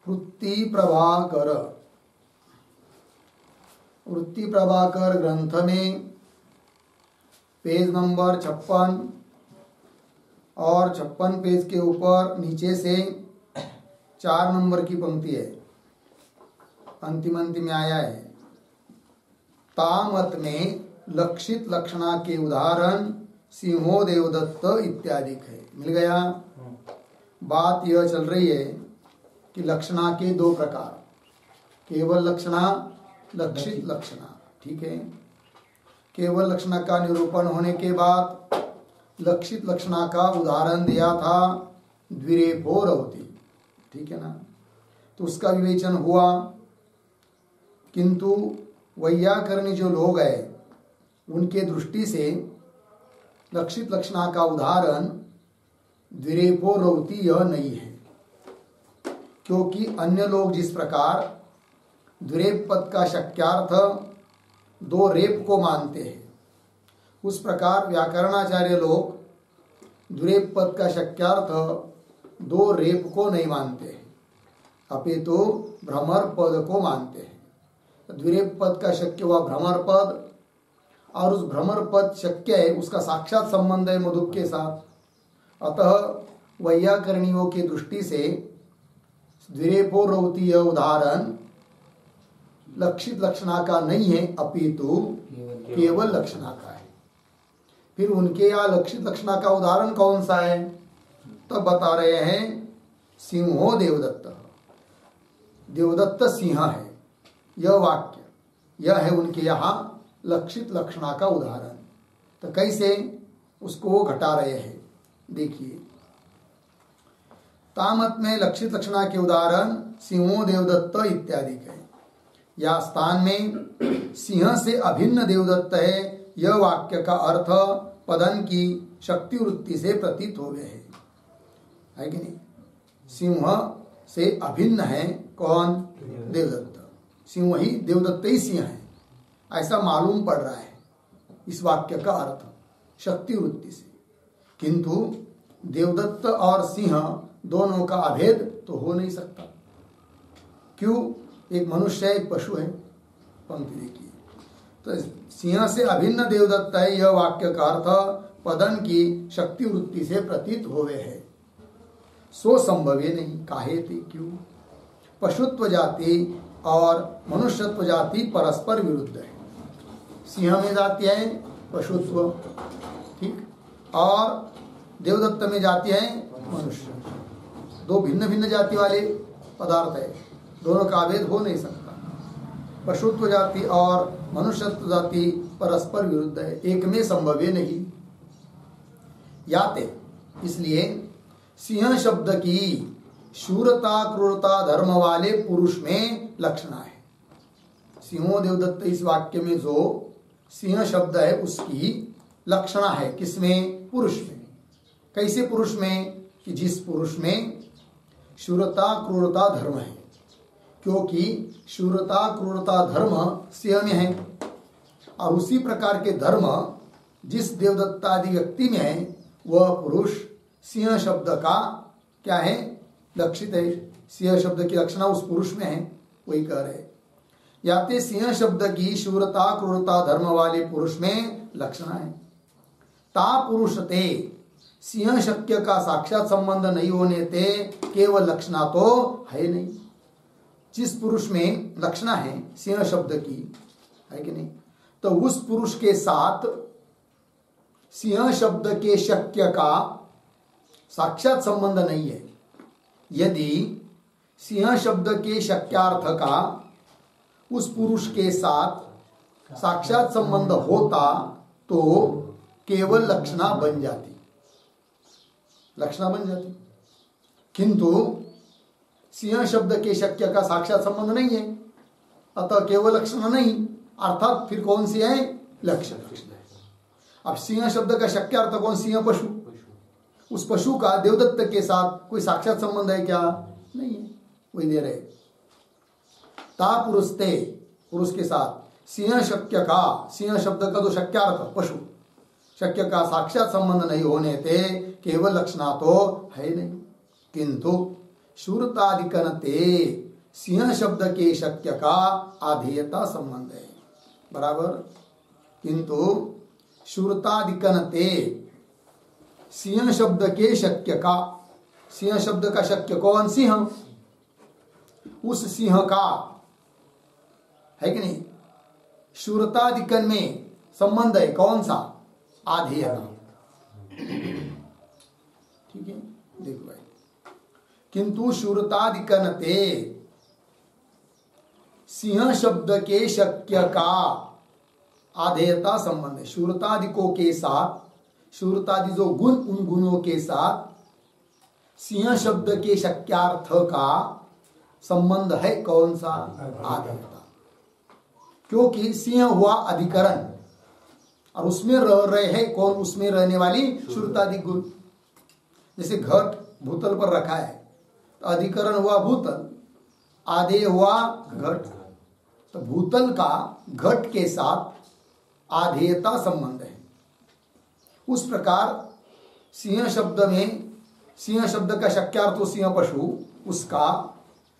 वृत्ति प्रभाकर ग्रंथ में पेज नंबर 56 और 56 पेज के ऊपर नीचे से 4 नंबर की पंक्ति है, अंतिम में आया है। तामत में लक्षित लक्षणा के उदाहरण सिंहो देवदत्त इत्यादि है। मिल गया। बात यह चल रही है कि लक्षणा के 2 प्रकार, केवल लक्षणा, लक्षित लक्षणा। ठीक है। केवल लक्षणा का निरूपण होने के बाद लक्षित लक्षणा का उदाहरण दिया था द्विरेफो रवति। ठीक है ना। तो उसका विवेचन हुआ, किंतु वैयाकरणी जो लोग हैं उनके दृष्टि से लक्षित लक्षणा का उदाहरण द्विरेफो रवति यह नहीं है, क्योंकि अन्य लोग जिस प्रकार द्विरेफ पद का शक्यार्थ 2 रेप को मानते हैं, उस प्रकार व्याकरणाचार्य लोग द्विरेफ पद का शक्यार्थ 2 रेप को नहीं मानते हैं, अपितु भ्रमर पद को मानते हैं। द्विरेफ पद का शक्य हुआ भ्रमर पद, और उस भ्रमर पद शक्य है, उसका साक्षात संबंध है मधुक के साथ। अतः वैयाकरणियों की दृष्टि से द्विरेफो रवति यह उदाहरण लक्षित लक्षणा का नहीं है, अपितु केवल लक्षणा का है। फिर उनके यहाँ लक्षित लक्षणा का उदाहरण कौन सा है, तब बता रहे हैं सिंहो देवदत्त, देवदत्त सिंह है। यह वाक्य यह है उनके यहाँ लक्षित लक्षणा का उदाहरण। तो कैसे उसको घटा रहे हैं, देखिए। तामत में लक्षित लक्षणा के उदाहरण सिंहो देवदत्त इत्यादि है। या स्थान में सिंह से अभिन्न देवदत्त है, यह वाक्य का अर्थ पदन की शक्ति वृत्ति से प्रतीत हो गए है कि नहीं। सिंह से अभिन्न है कौन, देवदत्त। सिंह ही देवदत्त ही सिंह है, ऐसा मालूम पड़ रहा है इस वाक्य का अर्थ शक्ति वृत्ति से। किंतु देवदत्त और सिंह दोनों का अभेद तो हो नहीं सकता। क्यों, एक मनुष्य है, एक पशु है। पंक्ति देखिए, तो सिंह से अभिन्न देवदत्त है, यह वाक्य का अर्थ पदन की शक्ति वृत्ति से प्रतीत होवे है। सो संभवे नहीं, काहे थे, क्यों। पशुत्व जाति और मनुष्यत्व जाति परस्पर विरुद्ध है। सिंह में जाति है पशुत्व, ठीक, और देवदत्त में जाति है मनुष्य। 2 भिन्न भिन्न जाति वाले पदार्थ है, दोनों का अभेद हो नहीं सकता। पशुत्व जाति और मनुष्यत्व जाति परस्पर विरुद्ध है, एक में संभव नहीं। याते, इसलिए सिंह शब्द की शूरता क्रूरता धर्म वाले पुरुष में लक्षणा है। सिंहो देवदत्त इस वाक्य में जो सिंह शब्द है उसकी लक्षणा है, किसमें, पुरुष में। कैसे पुरुष में, कि जिस पुरुष में शूरता क्रूरता धर्म है, क्योंकि शूरता क्रूरता धर्म सिंह में है, और उसी प्रकार के धर्म जिस देवदत्तादि व्यक्ति में है वह पुरुष सिंह शब्द का क्या है, लक्षित है। सिंह शब्द की लक्षणा उस पुरुष में है, वही कह रहे। याते सिंह शब्द की शूरता क्रूरता धर्म वाले पुरुष में लक्षणा है। ता पुरुष ते, सिंह शक्य का साक्षात संबंध नहीं होने ते केवल लक्षणा तो है नहीं। जिस पुरुष में लक्षणा है सिंह शब्द की, है कि नहीं, तो उस पुरुष के साथ सिंह शब्द के शक्य का साक्षात संबंध नहीं है। यदि सिंह शब्द के शक्यार्थ का उस पुरुष के साथ साक्षात संबंध होता तो केवल लक्षणा बन जाती, लक्षणा बन जाती। किंतु सिंह शब्द के शक्य का साक्षात संबंध नहीं है, अतः केवल लक्षणा नहीं, अर्थात फिर कौन सी है, लक्षण। अब सिंह शब्द का शक्य अर्थ कौन, सिंह पशु। उस पशु का देवदत्त के साथ कोई साक्षात संबंध है क्या, नहीं है, वही दे रहे। ता पुरुष ते, पुरुष के साथ सिंह शक्य का, सिंह शब्द का तो शक्यार्थ पशु, शक्य का साक्षात संबंध नहीं होने ते केवल लक्षणा तो है नहीं। किंतु शूरतादिकनते सिंह शब्द के शक्य का आधेयता संबंध है, बराबर। किंतु शूरतादिकनते सिंह शब्द के शक्य का, सिंह शब्द का शक्य कौन? सिंह। उस सिंह का है कि नहीं, शूरतादिकन में संबंध है कौन सा? आधेयता। ठीक है, देखो भाई। किंतु शूरतादिकनते सिंह शब्द के शक्य का आधेयता संबंध है। शूरतादिकों के साथ, शूरतादि जो गुण, उन गुणों के साथ सिंह शब्द के शक्यार्थ का संबंध है कौन सा? आधेयता। क्योंकि सिंह हुआ अधिकरण और उसमें रह रहे हैं कौन? उसमें रहने वाली शूरतादि गुण। जैसे घट भूतल पर रखा है तो अधिकरण हुआ भूतल, आधेय हुआ घट। तो भूतल का घट के साथ आधेयता संबंध है। उस प्रकार सिंह शब्द में, सिंह शब्द का शक्यार्थ तो सिंह पशु, उसका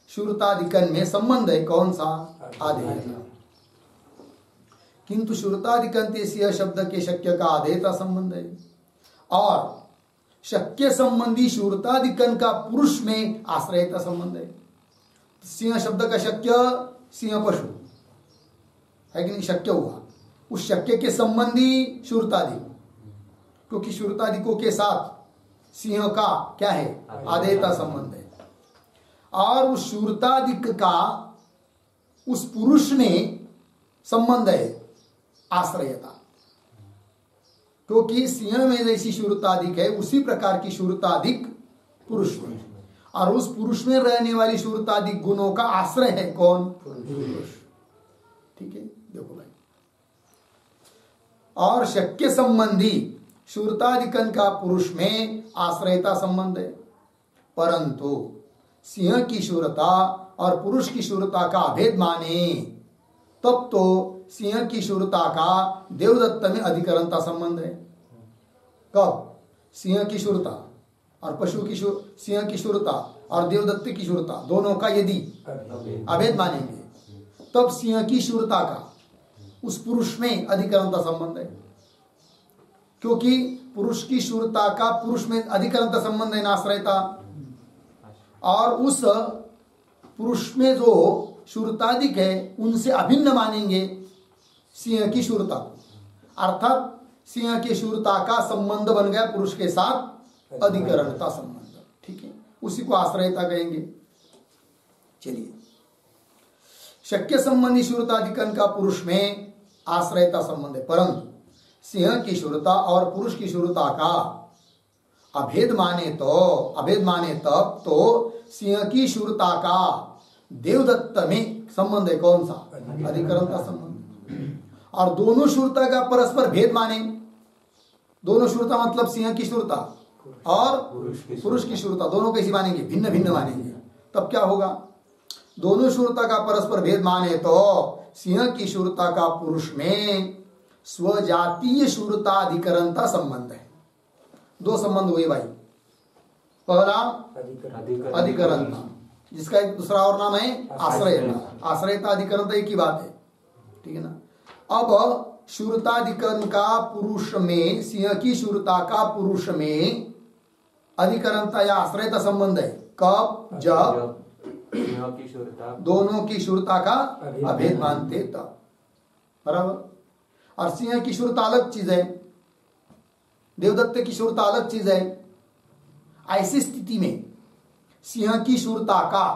शूरतादिकन में संबंध है कौन सा? आधेयता। किंतु शूरतादिकन्ते सिंह शब्द के शक्य का आधेयता संबंध है, और शक्य संबंधी शूरतादिकन का पुरुष में आश्रयता संबंध है। सिंह शब्द का शक्य सिंह पशु है कि नहीं, शक्य हुआ। उस शक्य के संबंधी शूरतादि, क्योंकि शूरतादिकों के साथ सिंह का क्या है? आधेयता संबंध है। और उस शूरतादिक का उस पुरुष में संबंध है आश्रयता, क्योंकि सिंह में जैसी शूरतादिक है उसी प्रकार की शूरतादिक पुरुष में, और उस पुरुष में रहने वाली शूरतादिक गुणों का आश्रय है कौन? पुरुष। ठीक है, देखो भाई। और शक्य संबंधी शूरतादिकन का पुरुष में आश्रयता संबंध है, परंतु सिंह की शूरता और पुरुष की शूरता का अभेद माने तब तो सिंह की शूरता का देवदत्त में अधिकरणता संबंध है। कब? सिंह की शूरता और पशु की सिंह की शूरता और देवदत्त की शूरता दोनों का यदि अभेद मानेंगे तब सिंह की शूरता का उस पुरुष में अधिकरणता संबंध है, क्योंकि पुरुष की शूरता का पुरुष में अधिकरणता संबंध है, आश्रयता। और उस पुरुष में जो शूरतादिक है उनसे अभिन्न मानेंगे सिंह की शूरता को, अर्थात सिंह की शूरता का संबंध बन गया पुरुष के साथ अधिकरणता संबंध। ठीक है, उसी को आश्रयता कहेंगे। चलिए, शक्य संबंधी शूरतादिकन का पुरुष में आश्रयता संबंध है, परंतु सिंह की शूरता और पुरुष की शूरता का अभेद माने तब तो सिंह की शूरता का देवदत्त में संबंध है कौन सा? अधिकरणता संबंध। और दोनों शूरता का परस्पर भेद माने, दोनों शूरता मतलब सिंह की शूरता और पुरुष की शूरता दोनों कैसी मानेंगे? भिन्न भिन्न मानेंगे। तब क्या होगा? दोनों शूरता का परस्पर भेद माने तो सिंह की शूरता का पुरुष में स्वजातीय शूरताधिकरणता संबंध है। दो संबंध हुए भाई। पहला अधिकरणता, जिसका एक दूसरा और नाम है आश्रयता। आश्रयता अधिकरणता एक ही बात है, ठीक है ना। अब शूरताधिकरण का पुरुष में, सिंह की शूरता का पुरुष में अधिकरणता या आश्रयता संबंध है। कब? जब दोनों की शूरता का अभेद मानते तब, बराबर। और सिंह की शूरता अलग चीज है, देवदत्त की शूरता अलग चीज है। ऐसी स्थिति में सिंह की शूरता का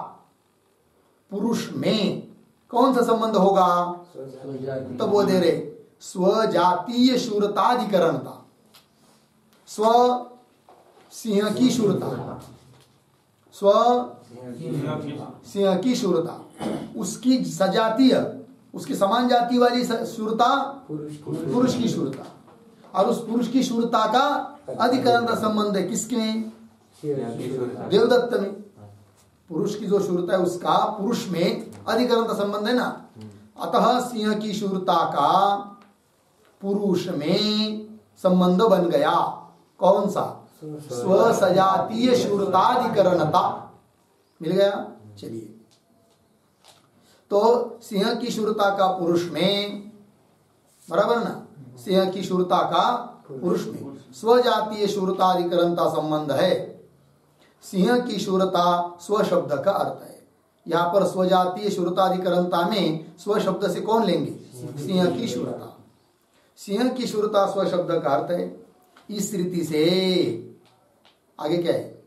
पुरुष में कौन सा संबंध होगा? तो वो दे रहे स्वजातीय शूरताधिकरणता। स्व सिंह की शूरता, स्व सिंह की शूरता, उसकी सजातीय, उसकी समान जाति वाली शूरता पुरुष की शूरता, और उस पुरुष की शूरता का अधिकरणता संबंध है किसमें? देवदत्त में। पुरुष की जो शूरता है उसका पुरुष में अधिकरणता संबंध है ना। अतः सिंह की शूरता का पुरुष में संबंध बन गया कौन सा? स्वसजातीय शूरताधिकरणता। मिल गया। चलिए, तो सिंह की शूरता का पुरुष में, बराबर ना, सिंह की शूरता का पुरुष में स्वजातीय शूरताधिकरणता संबंध है। सिंह की शूरता स्व शब्द का अर्थ है। यहाँ पर स्वजातीय शूरताधिकरणता में स्व शब्द से कौन लेंगे? सिंह की शूरता। सिंह की शूरता स्व शब्द का अर्थ है। इस रीति से आगे क्या है?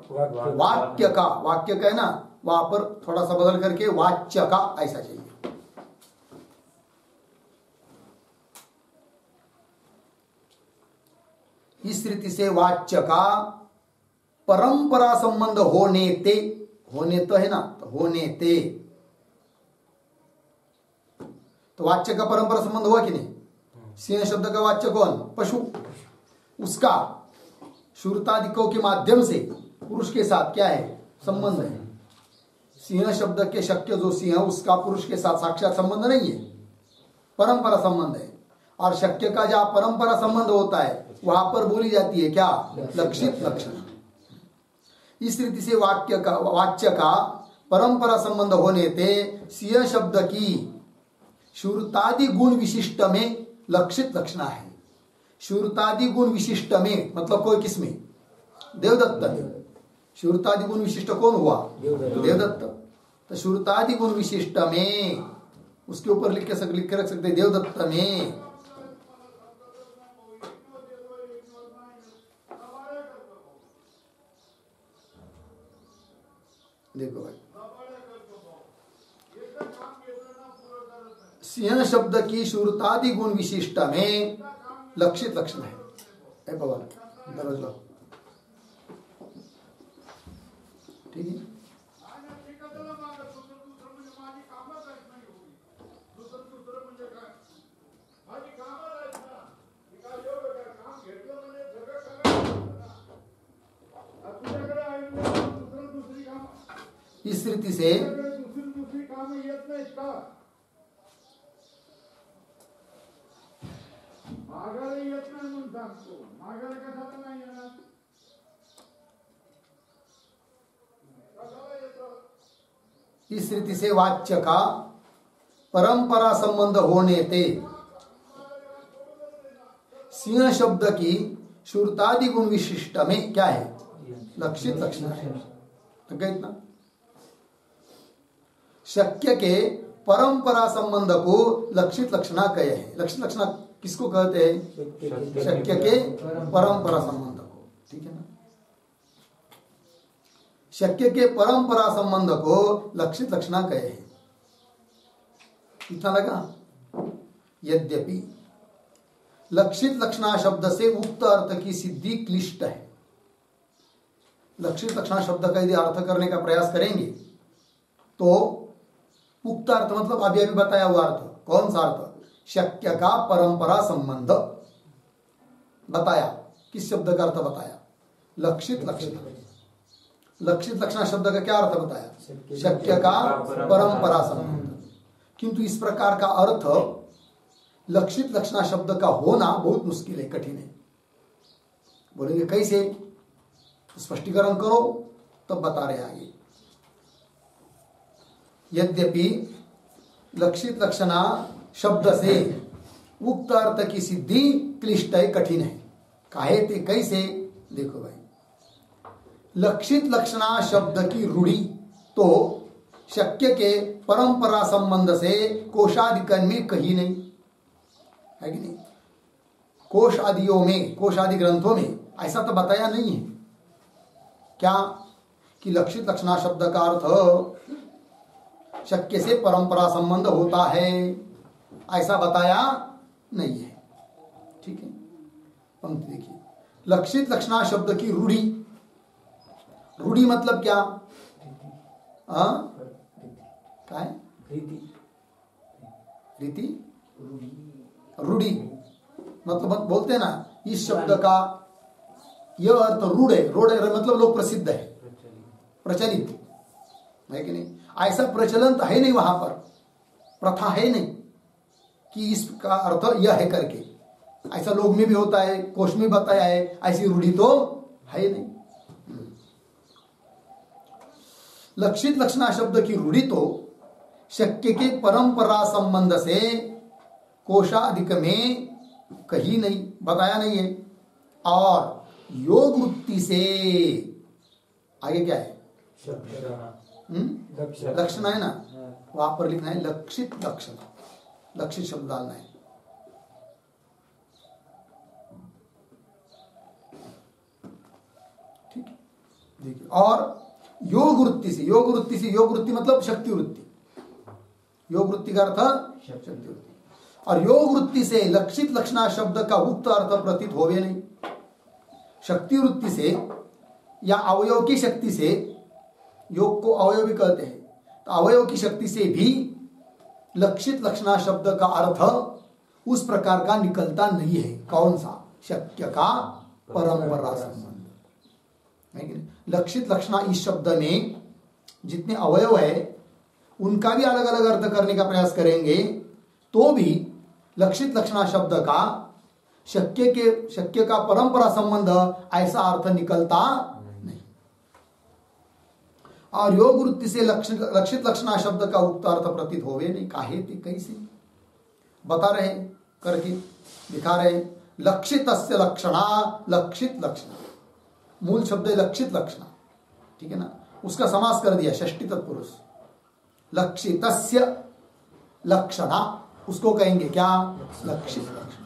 वाक्य का, वाक्य का है ना, वहां पर थोड़ा सा बदल करके वाच्य का ऐसा चाहिए। इस रीति से वाच्य का परंपरा संबंध होने ते, होने तो है ना, तो होने ते, तो वाच्य का परंपरा संबंध हुआ कि नहीं? सिंह शब्द का वाच्य कौन? पशु। उसका शूरतादिकों के माध्यम से पुरुष के साथ क्या है? संबंध है। सिंह शब्द के शक्य जो सिंह, उसका पुरुष के साथ साक्षात संबंध नहीं है, परंपरा संबंध है। और शक्य का जहां परंपरा संबंध होता है वहां पर बोली जाती है क्या? लक्षित लक्षण। इस रीति से वाक्य का, वाच्य का परंपरा संबंध होने ते सिंह शब्द की शूरतादि गुण विशिष्ट में लक्षित लक्षणा है। शूरतादि गुण विशिष्ट में मतलब कोई किसमें? देवदत्त में। शूरतादि गुण विशिष्ट कौन हुआ? देवदत्त। तो शूरतादि गुण विशिष्ट में, उसके ऊपर लिख के रख सकते देवदत्त में। देखो भाई, सिंह शब्द की शूरतादि गुण विशिष्ट में लक्षित लक्षण है। भगवान दरवाजा ठीक है। इस रीति से इस रीति से वाच्य का परंपरा संबंध होने ते सिंह शब्द की शूरतादि गुण विशिष्ट में क्या है? लक्षित लक्षण है। तो क्या इतना? शक्य के परंपरा संबंध को लक्षित लक्षणा कहे है। लक्षित लक्षणा किसको कहते हैं? शक्य के परंपरा संबंध को। ठीक है ना? शक्य के परंपरा संबंध को लक्षित लक्षणा कहे है। इतना लगा? यद्यपि लक्षित लक्षणा शब्द से उक्त अर्थ की सिद्धि क्लिष्ट है। लक्षित लक्षणा शब्द का यदि अर्थ करने का प्रयास करेंगे तो उक्त अर्थ मतलब अभी बताया हुआ अर्थ, कौन सा अर्थ? शक्य का परंपरा संबंध बताया। किस शब्द का अर्थ बताया? लक्षित लक्षण। लक्षित लक्षण शब्द का क्या अर्थ बताया? शक्य का परंपरा संबंध। किंतु इस प्रकार का अर्थ लक्षित लक्षण शब्द का होना बहुत मुश्किल है, कठिन है। बोलेंगे कैसे? स्पष्टीकरण करो, तब बता रहे आगे। यद्यपि लक्षित लक्षणा शब्द से उक्त अर्थ की सिद्धि क्लिष्ट है, कठिन है। काहे ते कैसे? देखो भाई, लक्षित लक्षणा शब्द की रूढ़ी तो शक्य के परंपरा संबंध से कोशादिकन में कहीं नहीं है कि नहीं? कोश आदियों में, कोश आदि ग्रंथों में ऐसा तो बताया नहीं है क्या कि लक्षित लक्षणा शब्द का अर्थ शक्य से परंपरा संबंध होता है, ऐसा बताया नहीं है। ठीक है? पंक्ति देखिए, लक्षित लक्षणा शब्द की रूढ़ी। रूढ़ी मतलब क्या? क्या है? रीति। रूढ़ी मतलब बोलते हैं ना, इस शब्द का यह अर्थ रूढ़ है। रूढ़ है मतलब लोग प्रसिद्ध है, प्रचलित है कि नहीं? ऐसा प्रचलन है नहीं, वहां पर प्रथा है नहीं कि इसका अर्थ यह है करके। ऐसा लोग में भी होता है, कोश में बताया है, ऐसी रूढ़ी तो है नहीं। लक्षित लक्षणा शब्द की रूढ़ी तो शक्य के परंपरा संबंध से कोशाधिक में कहीं नहीं बताया नहीं है। और योग वृत्ति से आगे क्या है? लक्षण है ना, वहां पर लिखना है लक्षित लक्षण, लक्षित शब्द डालना है। ठीक है, देखिए। और योग वृत्ति से, योग वृत्ति से, योग वृत्ति मतलब शक्ति वृत्ति, योग वृत्ति का अर्थ शक्ति वृत्ति। और योग वृत्ति से लक्षित लक्षणा शब्द का उक्त अर्थ प्रतीत होवे नहीं। शक्ति वृत्ति से या अवयव की शक्ति से, योग को अवयव भी कहते हैं, तो अवयव की शक्ति से भी लक्षित लक्षणा शब्द का अर्थ उस प्रकार का निकलता नहीं है। कौन सा? शक्य का परंपरा संबंध है कि नहीं? लक्षित लक्षणा इस शब्द में जितने अवयव है उनका भी अलग अलग अर्थ करने का प्रयास करेंगे तो भी लक्षित लक्षणा शब्द का शक्य का परंपरा संबंध ऐसा अर्थ निकलता नहीं। और योग वृत्ति से लक्षित लक्षणा शब्द का उक्त अर्थ प्रतीत होवे नहीं। काहे ते कैसे बता रहे करके दिखा रहे। लक्षितस्य लक्षणा, लक्षित लक्षणा मूल शब्द है लक्षित लक्षणा, ठीक है ना, उसका समास कर दिया षष्ठी तत्पुरुष। लक्षितस्य लक्षणा उसको कहेंगे क्या? लक्षित लक्षण।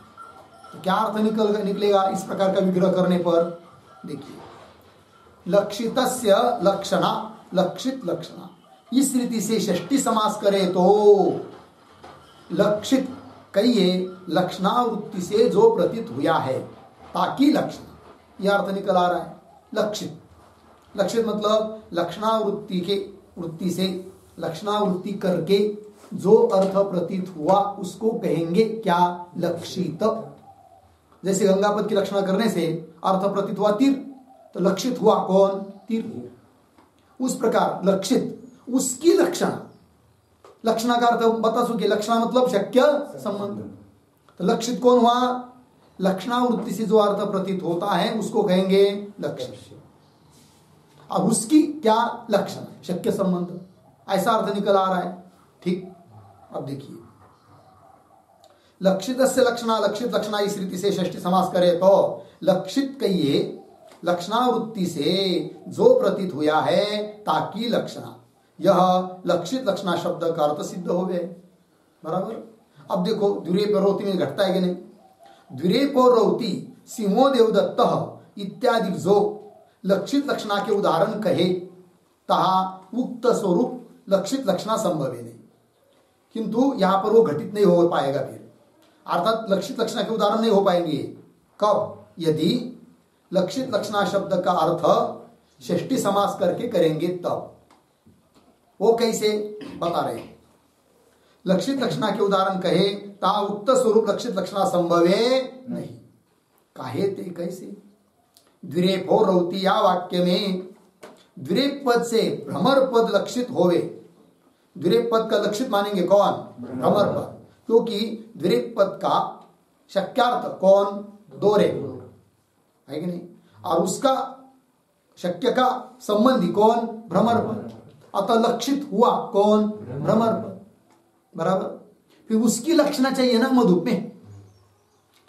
तो क्या अर्थ निकलेगा इस प्रकार का विग्रह करने पर? देखिए, लक्षितस्य लक्षणा, लक्षित लक्षणा, इस रीति से षष्ठी समास करे तो लक्षित कहिए लक्षणावृत्ति से जो प्रतीत हुआ है, ताकि लक्षण, यह अर्थ निकल आ रहा है। लक्षित, लक्षित मतलब लक्षणावृत्ति के वृत्ति से, लक्षणावृत्ति करके जो अर्थ प्रतीत हुआ उसको कहेंगे क्या? लक्षित। जैसे गंगापद की लक्षणा करने से अर्थ प्रतीत हुआ तीर, तो लक्षित हुआ कौन? तीर। उस प्रकार लक्षित, उसकी लक्षण, लक्षणा का अर्थ बता चुके, लक्षणा मतलब शक्य संबंध। तो लक्षित कौन हुआ? लक्षणावृत्ति से जो अर्थ प्रतीत होता है उसको कहेंगे लक्षित। अब उसकी क्या? लक्षण, शक्य संबंध, ऐसा अर्थ निकल आ रहा है। ठीक, अब देखिए, लक्षित से लक्षणा, लक्षित लक्षणा इस रीति से षष्ठी समास करे तो लक्षित कहिए लक्षणावृत्ति से जो प्रतीत हुआ है, ताकि लक्षणा, यह लक्षित लक्षणा शब्द का अर्थ सिद्ध हो गए। बराबर। अब देखो द्विरेपरोति में घटता है कि नहीं? द्विरेपरोति सिंहो देवदत्त इत्यादि जो लक्षित लक्षणा के उदाहरण कहे, तहा उक्त स्वरूप लक्षित लक्षणा संभव है नहीं, किंतु यहां पर वो घटित नहीं हो पाएगा। फिर अर्थात लक्षित लक्षणा के उदाहरण नहीं हो पाएंगे। कब? यदि लक्षित लक्षणा शब्द का अर्थ षष्ठी समास करके करेंगे तब। वो कैसे बता रहे? लक्षित लक्षणा के उदाहरण कहे ता उक्त स्वरूप लक्षित लक्षणा संभवे नहीं। काहे ते कैसे? द्विरेपो रौती या वाक्य में द्विरेप पद से भ्रमर पद लक्षित होवे। द्विरेप पद का लक्षित मानेंगे कौन? भ्रमर पद, क्योंकि द्विरेप पद का शक्यार्थ कौन? दो रेप है कि नहीं, और उसका शक्य का संबंधी कौन? भ्रमर पद। अतः लक्षित हुआ कौन? भ्रमर पद। बराबर। फिर उसकी लक्षणा चाहिए ना मधुप में,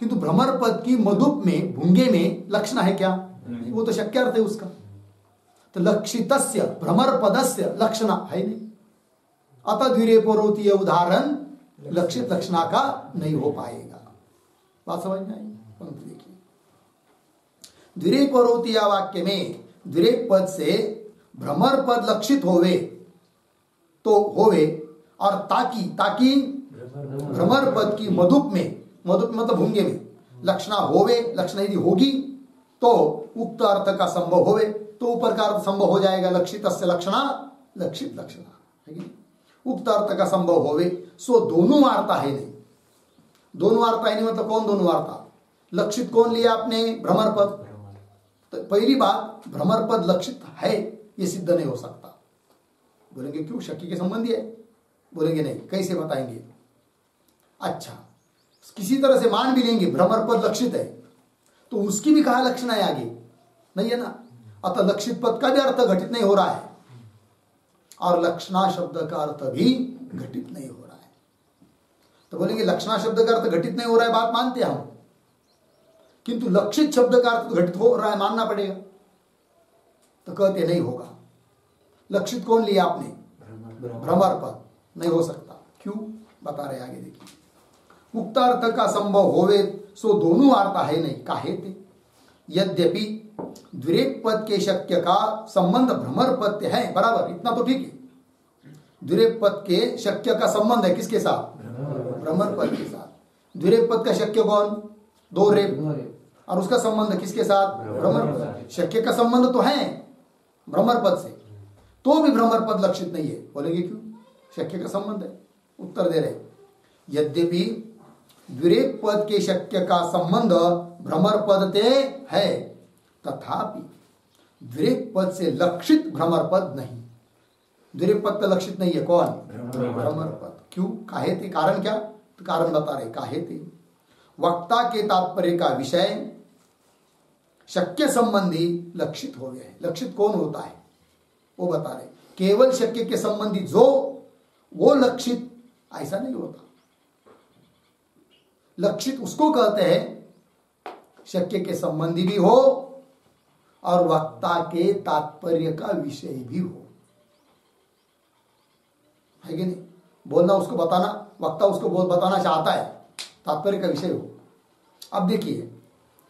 किंतु भ्रमर पद की मधुप में, भुंगे में लक्षणा है क्या? वो तो शक्यार्थ है उसका। तो लक्षितस्य भ्रमर पदस्य लक्षणा है नहीं। अतः द्विरेपोरोति उदाहरण लक्षित लक्षणा का नहीं हो पाएगा। बात समझ में आई? पंक्ति देखिए, द्विरेपोरोति या वाक्य में द्विरेप पद से भ्रमर पद लक्षित होवे तो होवे, और ताकि, ताकि भ्रमर पद की मधुप में, मधुप मतलब भुंगे में लक्षणा होवे, लक्षणा यदि होगी तो उक्त अर्थ का संभव होवे, तो ऊपर का अर्थ संभव हो जाएगा। लक्षितस्य लक्षणा, लक्षित लक्षणा है कि उक्त अर्थ का संभव होवे। सो दोनों वार्ता है नहीं। दोनों वार्ता है नहीं मतलब कौन दोनों वार्ता? लक्षित कौन लिया आपने? भ्रमर पद। तो पहली बात, भ्रमर पद लक्षित है ये सिद्ध नहीं हो सकता। बोलेंगे क्यों? शक्ति के संबंधी है। बोलेंगे नहीं, कैसे बताएंगे? अच्छा, किसी तरह से मान भी लेंगे भ्रमर पद लक्षित है, तो उसकी भी कहा लक्षण है आगे? नहीं है ना। अतः लक्षित पद का भी अर्थ घटित नहीं हो रहा है। और लक्षणा शब्द का अर्थ भी घटित नहीं हो रहा है। तो बोलेंगे लक्षणा शब्द का अर्थ घटित नहीं हो रहा है, बात मानते हैं हम, किंतु लक्षित शब्द का अर्थ घटित हो रहा है, मानना पड़ेगा। तो कहते नहीं होगा। लक्षित कौन लिया आपने? भ्रमर पद, नहीं हो सकता। क्यों? बता रहे आगे देखिए। उक्त अर्थ का संभव होवे सो दोनों अर्थ है नहीं, काहे थे? यद्यपि द्विरेक पद के शक्य का संबंध भ्रमर पद है, बराबर, इतना तो ठीक है। द्विरेक पद के शक्य का संबंध है किसके साथ? भ्रमर पद के साथ। द्विरेक पद का शक्य कौन? दो रेप, और उसका संबंध किसके साथ? भ्रमर पद। शक्य का संबंध तो है भ्रमर पद से, तो भी भ्रमर पद लक्षित नहीं है। बोलेंगे क्यों? शक्य का संबंध है। उत्तर दे रहे, यद्यपि द्विरेक पद के शक्य का संबंध भ्रमर पद ते है, तथापि द्विरेक पद से लक्षित भ्रमर पद नहीं। द्विरेक पद तो लक्षित नहीं है, कौन? भ्रमर पद। क्यों? काहे थे? कारण क्या? तो कारण बता रहे, काहे थे? वक्ता के तात्पर्य का विषय शक्य संबंधी लक्षित हो गए। लक्षित कौन होता है वो बता रहे। केवल शक्य के संबंधी जो वो लक्षित, ऐसा नहीं होता। लक्षित उसको कहते हैं शक्य के संबंधी भी हो और वक्ता के तात्पर्य का विषय भी हो, है कि नहीं? बोलना उसको बताना, वक्ता उसको बताना चाहता है, तात्पर्य का विषय हो। अब देखिए,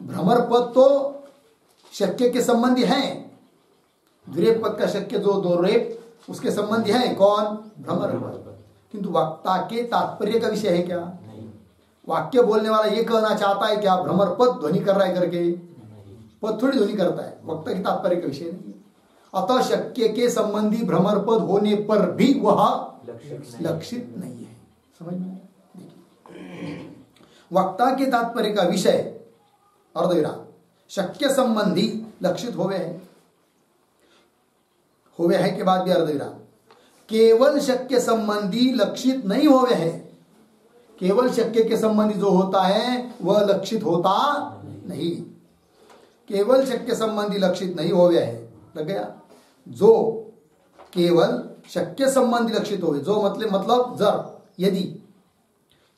भ्रमर पद तो शक्य के संबंधी है। द्विरेप पद का शक्य जो दो रेप, उसके संबंधी है कौन? भ्रमर पद। किंतु वक्ता के तात्पर्य का विषय है क्या? वाक्य बोलने वाला ये कहना चाहता है क्या भ्रमर पद ध्वनि कर रहा है करके? पद थोड़ी ध्वनि करता है, वक्ता के तात्पर्य का विषय नहीं। अतः शक्य के संबंधी भ्रमर पद होने पर भी वह लक्षित नहीं है। समझ में आया? देखिए, वक्ता के तात्पर्य का विषय अर्धविराम शक्य संबंधी लक्षित होवे है के बाद भी अर्धविराम केवल शक्य संबंधी लक्षित नहीं होवे है। केवल शक्य के संबंधी जो होता है वह लक्षित होता नहीं। केवल शक्य संबंधी लक्षित नहीं होवे है, लग गया? जो केवल शक्य संबंधी लक्षित होवे, जो मतलब जर यदि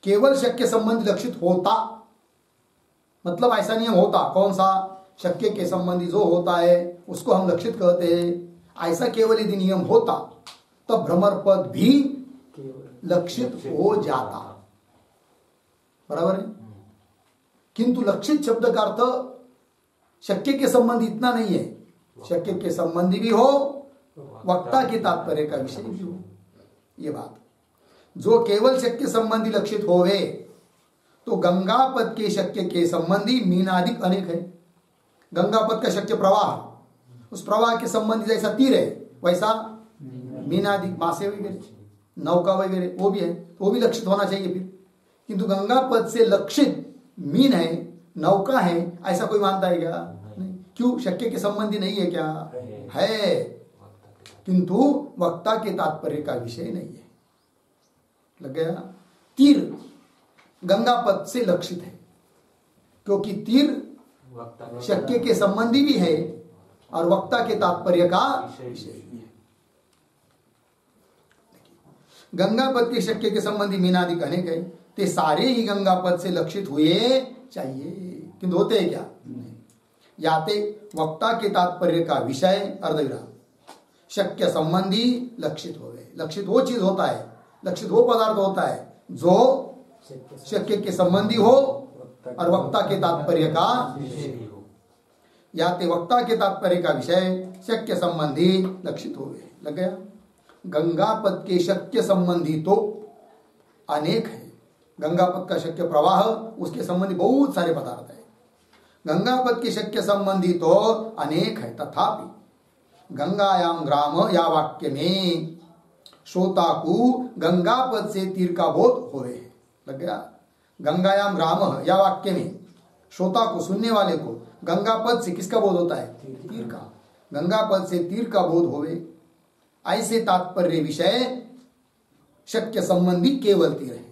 केवल शक्य संबंधी लक्षित होता, मतलब ऐसा नियम होता, कौन सा? शक्य के संबंधी जो होता है उसको हम लक्षित कहते हैं। ऐसा केवल यदि नियम होता तो भ्रमर पद भी लक्षित हो जाता, बराबर है? किंतु लक्षित शब्द का अर्थ शक्य के संबंधी इतना नहीं है। शक्य के संबंधी भी हो, वक्ता के तात्पर्य का विषय भी हो। ये बात जो केवल शक्य संबंधी लक्षित होवे तो गंगा पद के शक्य के संबंधी मीनादिक अनेक है। गंगा पद का शक्य प्रवाह, उस प्रवाह के संबंधी जैसा तीर है वैसा मीनादिक मासे वगैरह, नौका वगैरह वो भी है, तो वो भी लक्षित होना चाहिए फिर। किंतु गंगा पद से लक्षित मीन है, नौका है, ऐसा कोई मानता है क्या? नहीं। क्यों? शक्य के संबंधी नहीं है क्या? है, किंतु वक्ता के तात्पर्य का विषय नहीं है। लग गया? तीर गंगा पद से लक्षित है क्योंकि तीर शक्य के संबंधी भी है और वक्ता के तात्पर्य का विषय भी है। गंगा पद के शक्य के संबंधी मीनादिक अनेक है, ते सारे ही गंगा पद से लक्षित हुए चाहिए, किंतु होते हैं क्या? नहीं। याते वक्ता के तात्पर्य का विषय अर्धविराम शक्य संबंधी लक्षित हो गए। लक्षित वो चीज होता है, लक्षित वो पदार्थ होता है जो शक्य के संबंधी हो और वक्ता के तात्पर्य का विषय हो। याते वक्ता के तात्पर्य का विषय शक्य संबंधी लक्षित हो गए। लग गया? गंगा पद के शक्य संबंधी तो अनेक है। गंगा पद का शक्य प्रवाह, उसके संबंधी बहुत सारे पदार्थ है। गंगा पद के शक्य संबंधी तो अनेक है, तथापि गंगायाम ग्राम या वाक्य में श्रोता को गंगा पद से तीर का बोध होवे। लग गया? गंगायाम ग्राम या वाक्य में श्रोता को, सुनने वाले को गंगा पद से किसका बोध होता है? तीर का। गंगा पद से तीर का बोध होवे, ऐसे तात्पर्य विषय शक्य संबंधी केवल तीर है।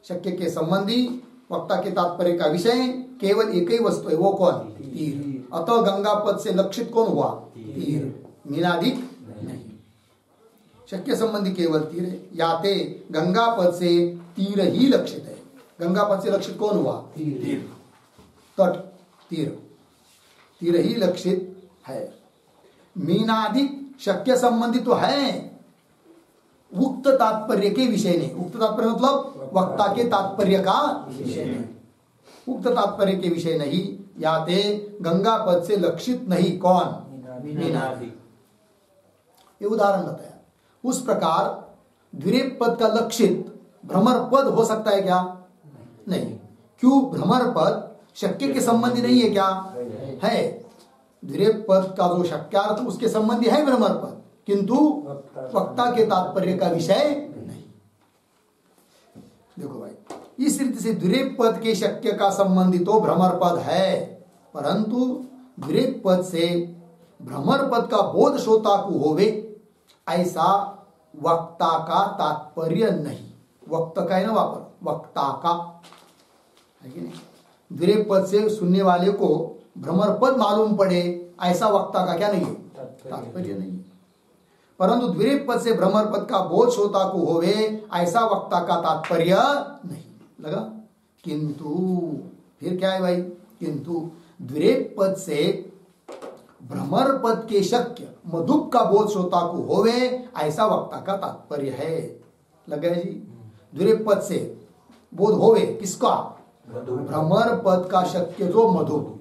शक्य के संबंधी वक्ता के तात्पर्य का विषय केवल एक ही वस्तु है, वो कौन? तीर। अतः गंगा पद से लक्षित कौन हुआ? तीर, मीनादिक नहीं। शक्य संबंधी केवल तीर है। याते गंगा पद से तीर ही लक्षित है। गंगा पद से लक्षित कौन हुआ? तीर। तट, तीर, तीर ही लक्षित है। मीनादि शक्य संबंधी तो है, उक्त तात्पर्य के विषय नहीं। उक्त तात्पर्य मतलब वक्ता के तात्पर्य का विषय नहीं, उक्त तात्पर्य के विषय नहीं। याते गंगा पद से लक्षित नहीं। कौन? मीनादि। ये उदाहरण बताया। उस प्रकार द्विरेफ पद का लक्षित भ्रमर पद हो सकता है क्या? नहीं। क्यों? भ्रमर पद शक्य के संबंधी नहीं है क्या? है। द्विरेफ पद का जो शक्यार्थ उसके संबंधी है भ्रमर पद, किंतु वक्ता के तात्पर्य का विषय नहीं। देखो भाई, इस रीति से द्विरेफ पद के शक्य का संबंधी तो भ्रमर पद है, परंतु द्विरेफ पद से भ्रमर पद का बोध श्रोता को होवे ऐसा वक्ता का तात्पर्य नहीं। वक्ता का है ना वापर, वक्ता का है कि नहीं। द्विरेफ पद से सुनने वाले को भ्रमर पद मालूम पड़े ऐसा वक्ता का क्या नहीं है? तात्पर्य नहीं है। परंतु द्विरेफ पद से भ्रमर पद का बोध श्रोता को होवे ऐसा वक्ता का तात्पर्य नहीं। लगा? किंतु फिर क्या है भाई? किंतु द्विरेफ पद से भ्रमर पद के शक्य मधुप का बोध श्रोता को होवे ऐसा वक्ता का तात्पर्य है। लग गया जी? द्विरेफ पद से बोध होवे किसका? भ्रमर पद का शक्य जो मधुप,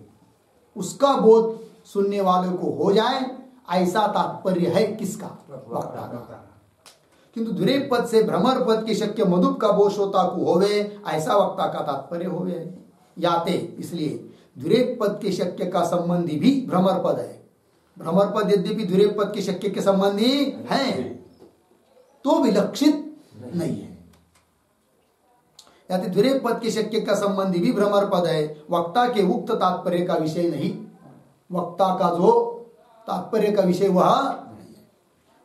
उसका बोध सुनने वाले को हो जाए ऐसा तात्पर्य है किसका? वक्ता का। किंतु द्विरेफ पद से भ्रमर पद के शक्य मधुप का बोध श्रोता को होवे ऐसा वक्ता का तात्पर्य होवे। याते, इसलिए द्विरेफ पद के शक्य का संबंधी भी भ्रमर पद है। भ्रमर पद यद्यपि द्विरेफ पद के शक्य के संबंधी है तो भी लक्षित नहीं है। याते द्विरेफ पद के शक्य का संबंधी भी भ्रमर पद है, वक्ता के उक्त तात्पर्य का विषय नहीं। वक्ता का जो तात्पर्य का विषय वह नहीं है।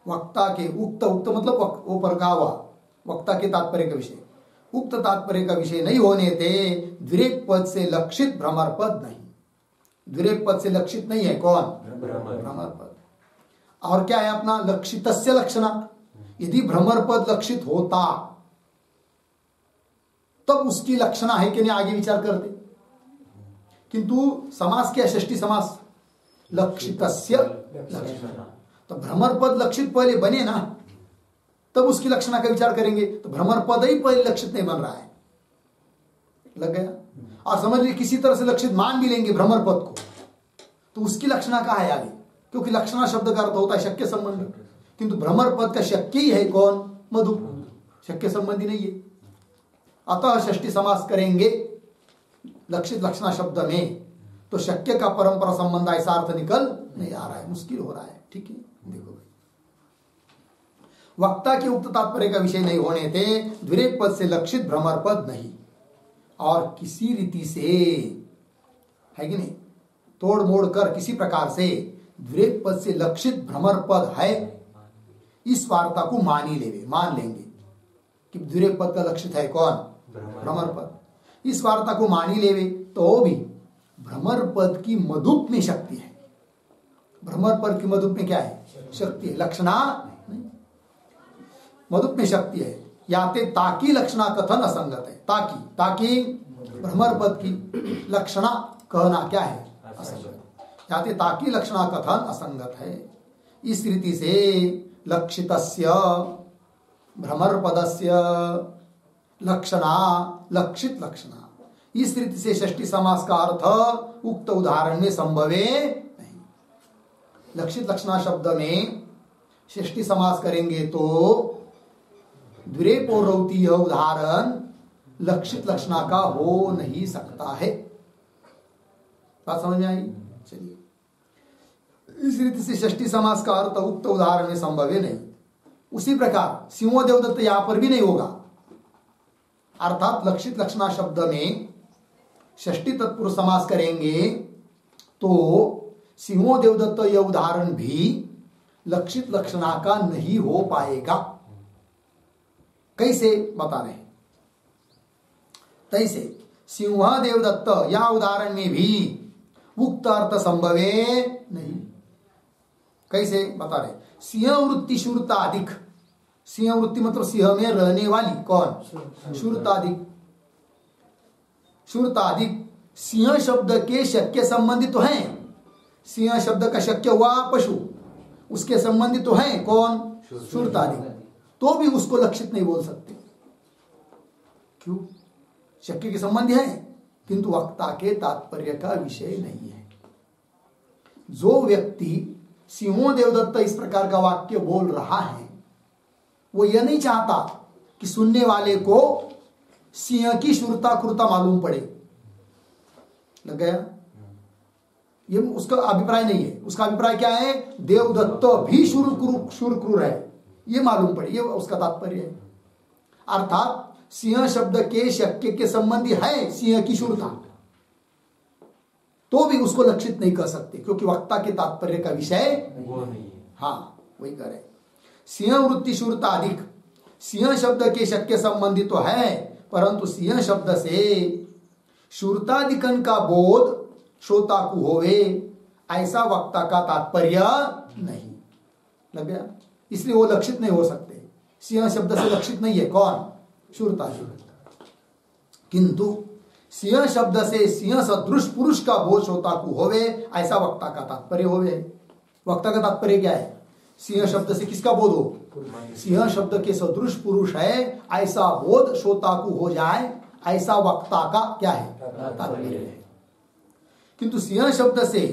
वक्ता के उक्त मतलब वो पर का हुआ वक्ता के तात्पर्य का विषय, उक्त तात्पर्य का विषय नहीं होने से द्विरेफ पद से लक्षित भ्रमर पद नहीं। द्विरेफ पद से लक्षित नहीं है कौन? भ्रमर पद। और क्या है अपना? लक्षितस्य लक्षणा। यदि भ्रमर पद लक्षित होता तब उसकी लक्षणा है कि नहीं आगे विचार करते, किंतु समास क्या? षष्ठी समास। लक्षितस्य लक्षणा। तो भ्रमर पद लक्षित पहले बने ना, तब उसकी लक्षणा का विचार करेंगे। तो भ्रमर पद ही पहले लक्षित नहीं बन रहा है। लग गया? और समझ लीजिए किसी तरह से लक्षित मान भी लेंगे भ्रमर पद को, तो उसकी लक्षणा कहाँ है आगे? क्योंकि लक्षणा शब्द का अर्थ होता है शक्य संबंधी, किंतु भ्रमर पद का शक्य ही है कौन? मधुप। शक्य संबंधी नहीं है। अतः षष्ठी समास करेंगे लक्षित लक्षणा शब्द में, तो शक्य का परंपरा संबंध ऐसा अर्थ निकल नहीं आ रहा है, मुश्किल हो रहा है। ठीक है, देखो वक्ता के उक्त तात्पर्य का विषय नहीं होने से द्विरेफ पद से लक्षित भ्रमर पद नहीं। और किसी रीति से है कि नहीं, तोड़ मोड़ कर किसी प्रकार से द्विरेफ पद से लक्षित भ्रमर पद है, इस वार्ता को मान लेंगे कि द्विरेफ पद का लक्षित है कौन? भ्रमर पद। इस वार्ता को मान ही लेवे तो भी भ्रमर पद की मधुप में शक्ति है। भ्रमर पद की मधुप में क्या है? शक्ति है। लक्षणा नहीं, मधुप में शक्ति है। याते ताकि लक्षणा कथन असंगत है। ताकि भ्रमर पद की लक्षणा कहना क्या है? असंगत। याते ताकि लक्षणा कथन असंगत है। इस रीति से लक्षितस्य भ्रमर पदस्य लक्षणा लक्षित लक्षणा, इस रीति से षष्ठी समास का अर्थ उक्त उदाहरण में संभवे नहीं। लक्षित लक्षणा शब्द में षष्ठी समास करेंगे तो द्विरेफ और रौती यह उदाहरण लक्षित लक्षणा का हो नहीं सकता है। बात समझ में आई? चलिए, इस रीति से षष्ठी समास का अर्थ उक्त उदाहरण में संभव है नहीं। उसी प्रकार सिंह देवदत्त यहां पर भी नहीं होगा। अर्थात लक्षित लक्षणा शब्द में षष्ठी तत्पुरुष समास करेंगे तो सिंह देवदत्त यह उदाहरण भी लक्षित लक्षणा का नहीं हो पाएगा। कैसे बता रहे? तैसे सिंह देवदत्त या उदाहरण में भी उक्त अर्थ संभवे नहीं। कैसे बता रहे? सिंह वृत्ति शूरता अधिक, सिंह वृत्ति मतलब सिंह में रहने वाली कौन? शूरतादिक। शूरतादिक सिंह शब्द के शक्य संबंधी तो हैं। सिंह शब्द का शक्य हुआ पशु, उसके संबंधी तो हैं कौन? शूरतादिक। तो भी उसको लक्षित नहीं बोल सकते। क्यों? शक्य के संबंधी है किंतु वक्ता के तात्पर्य का विषय नहीं है। जो व्यक्ति सिंहो देवदत्त इस प्रकार का वाक्य बोल रहा है वो यह नहीं चाहता कि सुनने वाले को सिंह की शूरता क्रूरता मालूम पड़े। लग गया? ये उसका अभिप्राय नहीं है। उसका अभिप्राय क्या है? देवदत्त भी शूर क्रूर है ये मालूम पड़े, ये उसका तात्पर्य है। अर्थात सिंह शब्द के शक्य के संबंधी है सिंह की शूरता, तो भी उसको लक्षित नहीं कर सकते क्योंकि वक्ता के तात्पर्य का विषय वो नहीं है। हाँ, वही करे। सिंह वृत्ति शूरता अधिक, सिंह शब्द के शक्य संबंधी तो है परंतु सिंह शब्द से शूरतादिकन का बोध श्रोता को होवे ऐसा वक्ता का तात्पर्य नहीं। लग गया? इसलिए वो लक्षित नहीं हो सकते। सिंह शब्द से लक्षित नहीं है कौन? शूरता। किंतु सिंह शब्द से सिंह सदृश पुरुष का बोध श्रोता को होवे ऐसा वक्ता का तात्पर्य होवे। वक्ता का तात्पर्य क्या है? सिंह शब्द से किसका बोध हो? सिंह शब्द के सदृश पुरुष है ऐसा बोध श्रोता को हो जाए ऐसा वक्ता का क्या है? तात्पर्य है। किंतु सिंह शब्द से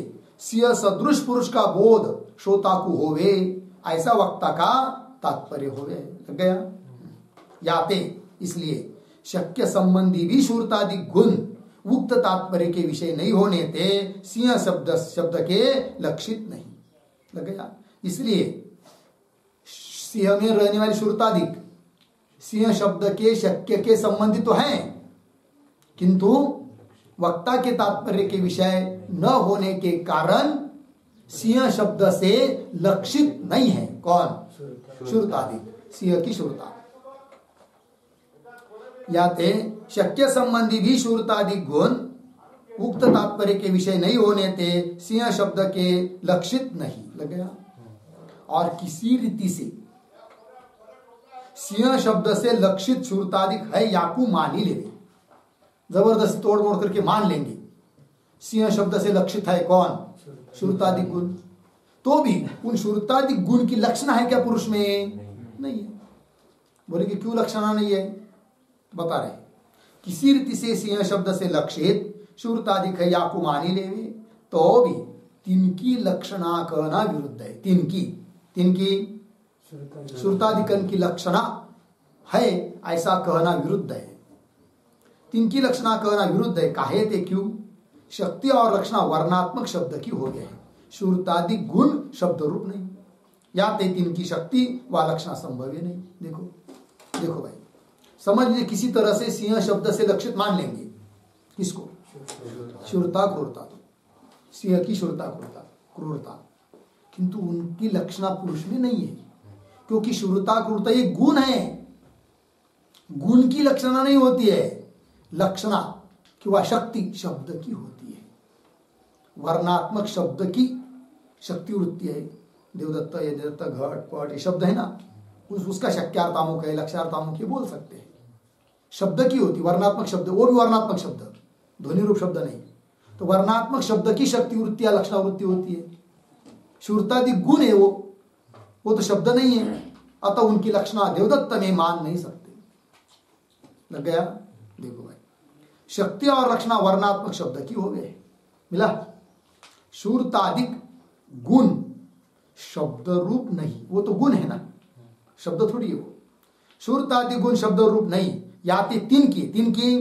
सिंह सदृश पुरुष का बोध श्रोता को होवे ऐसा वक्ता का तात्पर्य होवे। लग गया? याते इसलिए शक्य संबंधी भी शूरतादि गुण उक्त तात्पर्य के विषय नहीं होने थे सिंह शब्द के लक्षित नहीं। लग गया? इसलिए सिंह में रहने वाली शूरतादिक सिंह शब्द के शक्य के संबंधी तो हैं किंतु वक्ता के तात्पर्य के विषय न होने के कारण सिंह शब्द से लक्षित नहीं है कौन? शूरतादिक, सिंह की शूरता। याते शक्य संबंधी भी शूरतादि गुण उक्त तात्पर्य के विषय नहीं होने थे सिंह शब्द के लक्षित नहीं। लग गया? और किसी रीति से सिंह शब्द से लक्षित शूरतादिक है याकू मान ही ले, जबरदस्ती तोड़ मोड़ करके मान लेंगे सिंह शब्द से लक्षित है कौन? शूरतादिक गुण। तो भी उन शूरतादिक गुण की लक्षणा है क्या पुरुष में? नहीं है। बोलेंगे क्यों लक्षणा नहीं है? बता रहे किसी रीति से सिंह शब्द से लक्षित शूरतादिक है याकू मान ही लेवे तो भी तिनकी लक्षणा कहना विरुद्ध है। तिनकी शूरतादिकन की लक्षणा है ऐसा कहना विरुद्ध है। तिनकी लक्षणा कहना विरुद्ध है। काहे ते क्यों? शक्ति और लक्षणा वर्णात्मक शब्द की हो गए, शूरतादि गुण शब्द रूप नहीं। या ते तिनकी शक्ति व लक्षणा संभव ही नहीं। देखो भाई, समझ लीजिए किसी तरह से सिंह शब्द से लक्षित मान लेंगे किसको? शूरता क्रूरता, सिंह की शूरता क्रूरता, किंतु उनकी लक्षणा पुरुष में नहीं है क्योंकि शूरता क्रूरता ये गुण है, गुण की लक्षणा नहीं होती है। लक्षणा किंवा शक्ति शब्द की होती है। वर्णात्मक शब्द की शक्ति वृत्ति है। देवदत्त यदेदत्त घट पट ये शब्द है ना, उसका शक्यार्थामुख है लक्ष्यार्थामुख ये बोल सकते हैं। शब्द की होती वर्णात्मक शब्द, वो भी वर्णात्मक शब्द, ध्वनि रूप शब्द नहीं। तो वर्णात्मक शब्द की शक्ति वृत्ति या लक्षणा वृत्ति होती है। शूरतादि गुण है वो तो शब्द नहीं है, अतः उनकी लक्षणा देवदत्त में मान नहीं सकते। लग गया? देखो भाई, शक्ति और लक्षणा वर्णात्मक शब्द की हो गए, मिला। शूरतादिक गुण शब्द रूप नहीं, वो तो गुण है ना, शब्द थोड़ी है वो। शूरतादि गुण शब्द रूप नहीं। याति तिनकी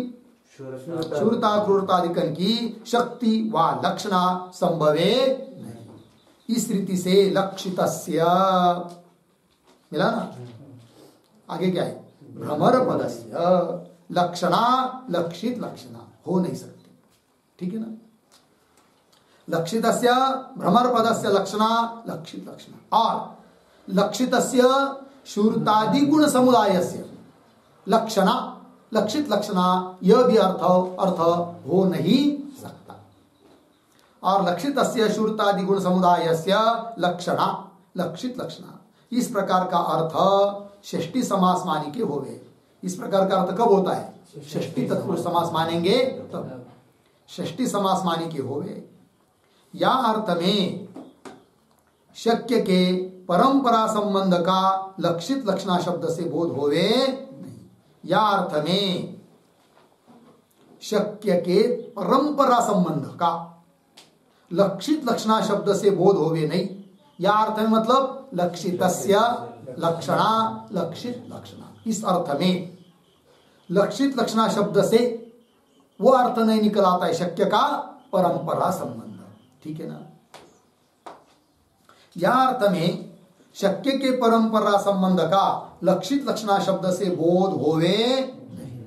शूरता क्रूरतादिकन की शक्ति व लक्षणा संभवे नहीं। इस रीति से लक्षितस्य, मिला ना। आगे क्या है? भ्रमर पदस्य लक्षणा लक्षित लक्षणा हो नहीं सकती। ठीक है ना? लक्षितस्य भ्रमर पदस्य लक्षणा लक्षित लक्षणा और लक्षितस्य शूरतादि गुण समुदायस्य लक्षणा लक्षित लक्षणा यह भी अर्थ हो नहीं सकता। और लक्षितस्य शूरतादि गुण समुदायस्य लक्षणा लक्षित लक्षणा इस प्रकार का अर्थ षष्ठी समास मानी के होवे। इस प्रकार का अर्थ कब होता है? षष्ठी तत्पुरुष समास मानेंगे तब षष्ठी समास मानी के होवे। या अर्थ में शक्य के परंपरा संबंध का लक्षित लक्षणा शब्द से बोध होवे नहीं। या अर्थ में शक्य के परंपरा संबंध का लक्षित लक्षणा शब्द से बोध होवे नहीं। या अर्थ में मतलब लक्षितस्य लक्षणा लक्षित लक्षणा, इस अर्थ में लक्षित लक्षणा शब्द से वो अर्थ नहीं निकल आता है शक्य का परंपरा संबंध। ठीक है ना? या अर्थ में शक्य के परंपरा संबंध का लक्षित लक्षणा शब्द से बोध होवे नहीं।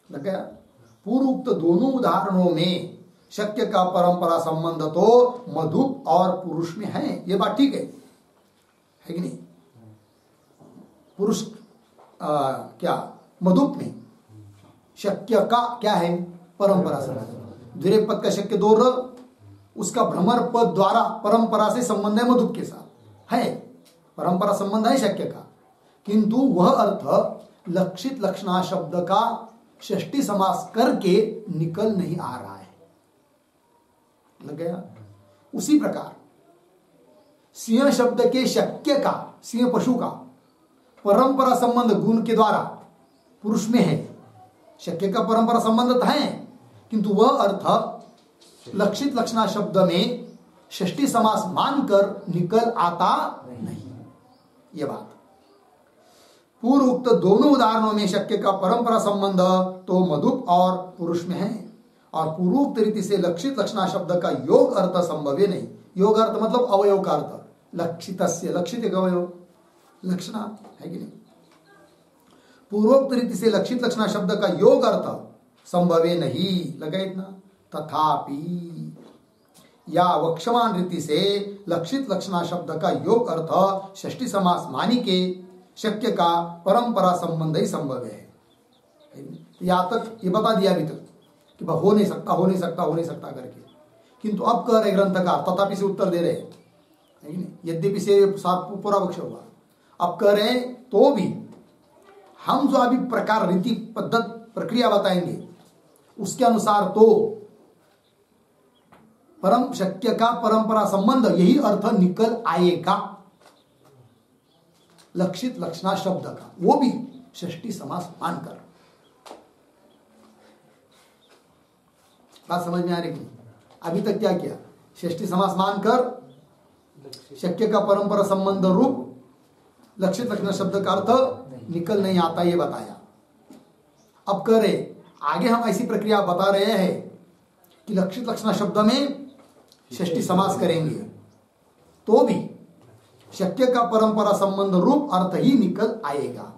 लग गया? पूर्वोक्त दोनों उदाहरणों में शक्य का परंपरा संबंध तो मधुप और पुरुष में है, ये बात ठीक है कि नहीं? पुरुष क्या मधुप में शक्य का क्या है? परंपरा संबंध। द्विरेफ पद का शक्य दो र, उसका भ्रमर पद द्वारा परंपरा से संबंध है मधुप के साथ, है परंपरा संबंध है शक्य का, किंतु वह अर्थ लक्षित लक्षणा शब्द का षष्ठी समास करके निकल नहीं आ रहा है। लग गया? उसी प्रकार सिंह शब्द के शक्य का, सिंह पशु का परंपरा संबंध गुण के द्वारा पुरुष में है। शक्य का परंपरा संबंध है, किंतु वह अर्थ लक्षित लक्षणा शब्द में षष्ठी समास मानकर निकल आता नहीं। यह बात पूर्वोक्त दोनों उदाहरणों में शक्य का परंपरा संबंध तो मधुप और पुरुष में है, और पूर्वोक्त रीति से लक्षित लक्षणा शब्द का योग अर्थ संभव नहीं। योग अर्थ मतलब अवयव का अर्थ, लक्षितस्य लक्षित एक अवयव लक्षणा है कि नहीं? पूर्वोक्त रीति से लक्षित लक्षणा शब्द का योग अर्थ संभव नहीं। लगा इतना? तथापि या वक्षमान रीति से लक्षित लक्षणा शब्द का योग अर्थ षष्ठी समास मानी के शक्य का परंपरा संबंध ही संभव है। यहां तक ये बता दिया अभी तक कि हो नहीं सकता हो नहीं सकता हो नहीं सकता करके, किंतु अब कह रहे ग्रंथकार, तथापि से उत्तर दे रहे हैं, यद्यपि से पूरा पक्ष होगा। अब कह रहे हैं तो भी हम जो अभी प्रकार रीति पद्धत प्रक्रिया बताएंगे उसके अनुसार तो परम शक्य का परंपरा संबंध यही अर्थ निकल आएगा लक्षित लक्षणा शब्द का, वो भी षष्ठी समास मानकर। बात समझ में आ रही? अभी तक क्या किया? षष्ठी समास मानकर शक्य का परंपरा संबंध रूप लक्षित लक्षणा शब्द का अर्थ निकल नहीं आता, ये बताया। अब कह रहे आगे हम ऐसी प्रक्रिया बता रहे हैं कि लक्षित लक्षणा शब्द में षष्ठी समास करेंगे तो भी शक्य का परंपरा संबंध रूप अर्थ ही निकल आएगा,